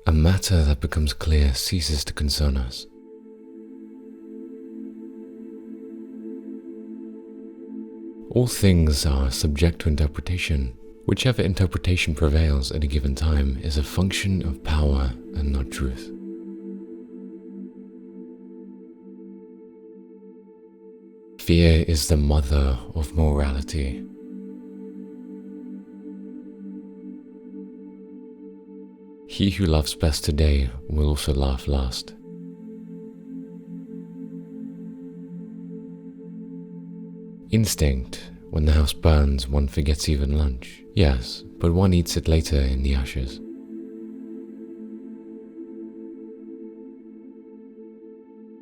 A matter that becomes clear ceases to concern us. All things are subject to interpretation. Whichever interpretation prevails at a given time is a function of power and not truth. Fear is the mother of morality. He who laughs best today will also laugh last. Instinct. When the house burns, one forgets even lunch. Yes, but one eats it later in the ashes.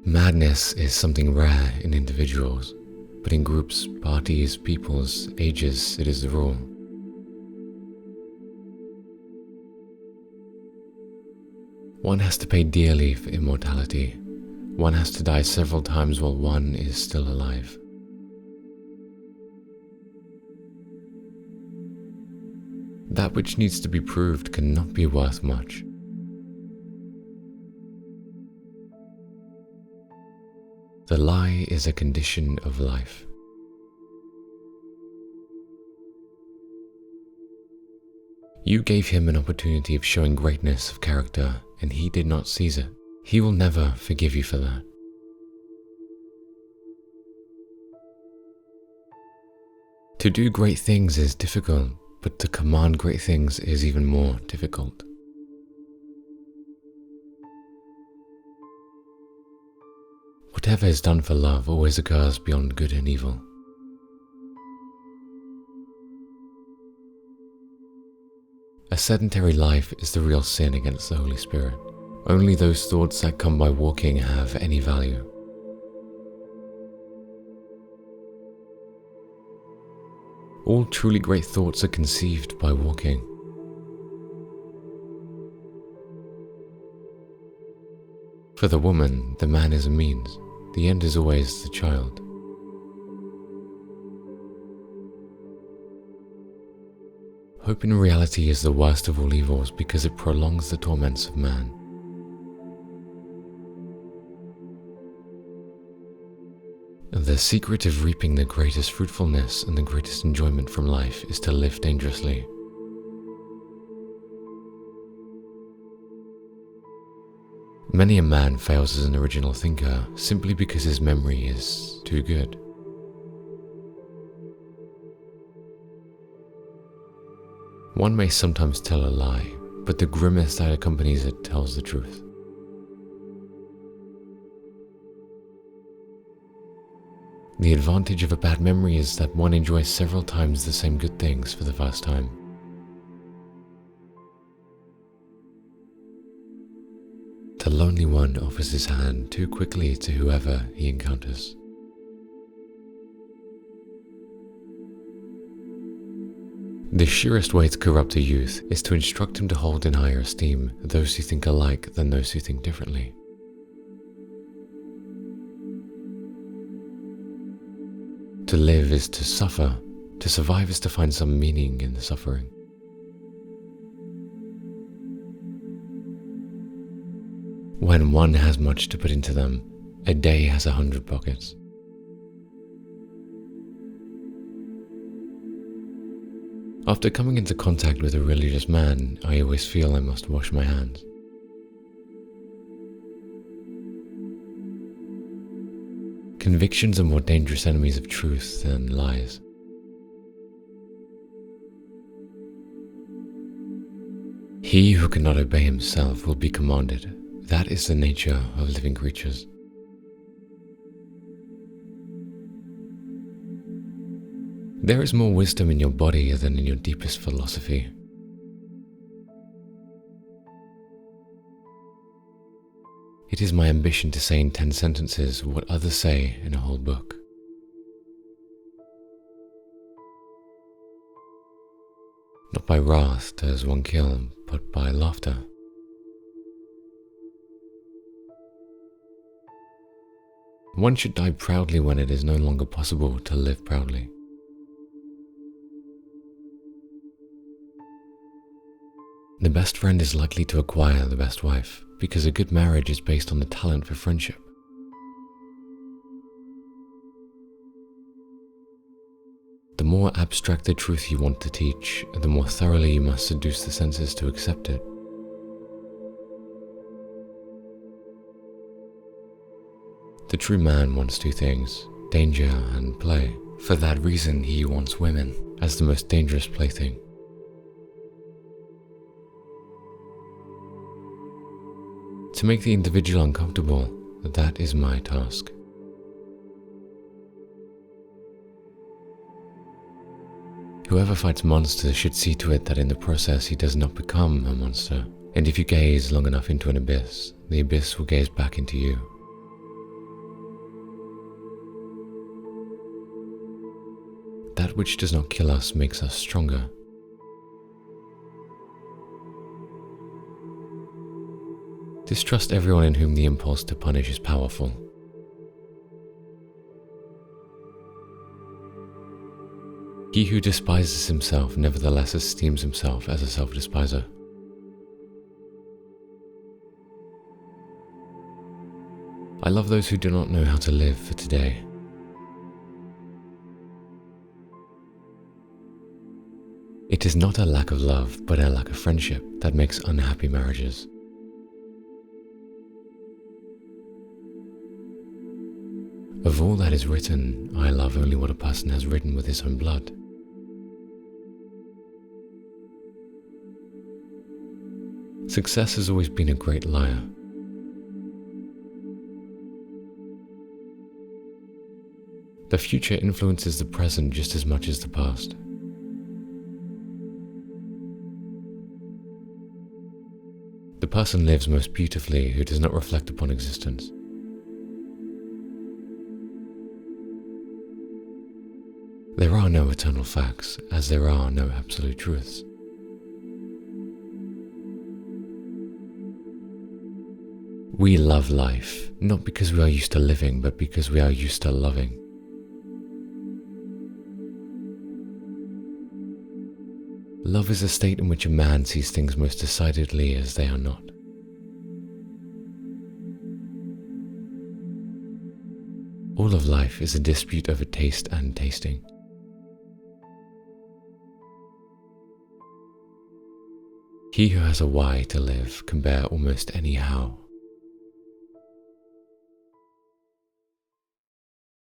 Madness is something rare in individuals, but in groups, parties, peoples, ages, it is the rule. One has to pay dearly for immortality. One has to die several times while one is still alive. That which needs to be proved cannot be worth much. The lie is a condition of life. You gave him an opportunity of showing greatness of character, and he did not seize it. He will never forgive you for that. To do great things is difficult, but to command great things is even more difficult. Whatever is done for love always occurs beyond good and evil. A sedentary life is the real sin against the Holy Spirit. Only those thoughts that come by walking have any value. All truly great thoughts are conceived by walking. For the woman, the man is a means. The end is always the child. Hope in reality is the worst of all evils because it prolongs the torments of man. The secret of reaping the greatest fruitfulness and the greatest enjoyment from life is to live dangerously. Many a man fails as an original thinker simply because his memory is too good. One may sometimes tell a lie, but the grimace that accompanies it tells the truth. The advantage of a bad memory is that one enjoys several times the same good things for the first time. The lonely one offers his hand too quickly to whoever he encounters. The surest way to corrupt a youth is to instruct him to hold in higher esteem those who think alike than those who think differently. To live is to suffer. To survive is to find some meaning in the suffering. When one has much to put into them, a day has 100 pockets. After coming into contact with a religious man, I always feel I must wash my hands. Convictions are more dangerous enemies of truth than lies. He who cannot obey himself will be commanded. That is the nature of living creatures. There is more wisdom in your body than in your deepest philosophy. It is my ambition to say in 10 sentences what others say in a whole book. Not by wrath does one kill, but by laughter. One should die proudly when it is no longer possible to live proudly. The best friend is likely to acquire the best wife, because a good marriage is based on the talent for friendship. The more abstract the truth you want to teach, the more thoroughly you must seduce the senses to accept it. The true man wants two things, danger and play. For that reason, he wants women as the most dangerous plaything. To make the individual uncomfortable, that is my task. Whoever fights monsters should see to it that in the process he does not become a monster. And if you gaze long enough into an abyss, the abyss will gaze back into you. That which does not kill us makes us stronger. Distrust everyone in whom the impulse to punish is powerful. He who despises himself nevertheless esteems himself as a self-despiser. I love those who do not know how to live for today. It is not a lack of love, but a lack of friendship that makes unhappy marriages. Of all that is written, I love only what a person has written with his own blood. Success has always been a great liar. The future influences the present just as much as the past. The person lives most beautifully who does not reflect upon existence. There are no eternal facts, as there are no absolute truths. We love life, not because we are used to living, but because we are used to loving. Love is a state in which a man sees things most decidedly as they are not. All of life is a dispute over taste and tasting. He who has a why to live can bear almost any how.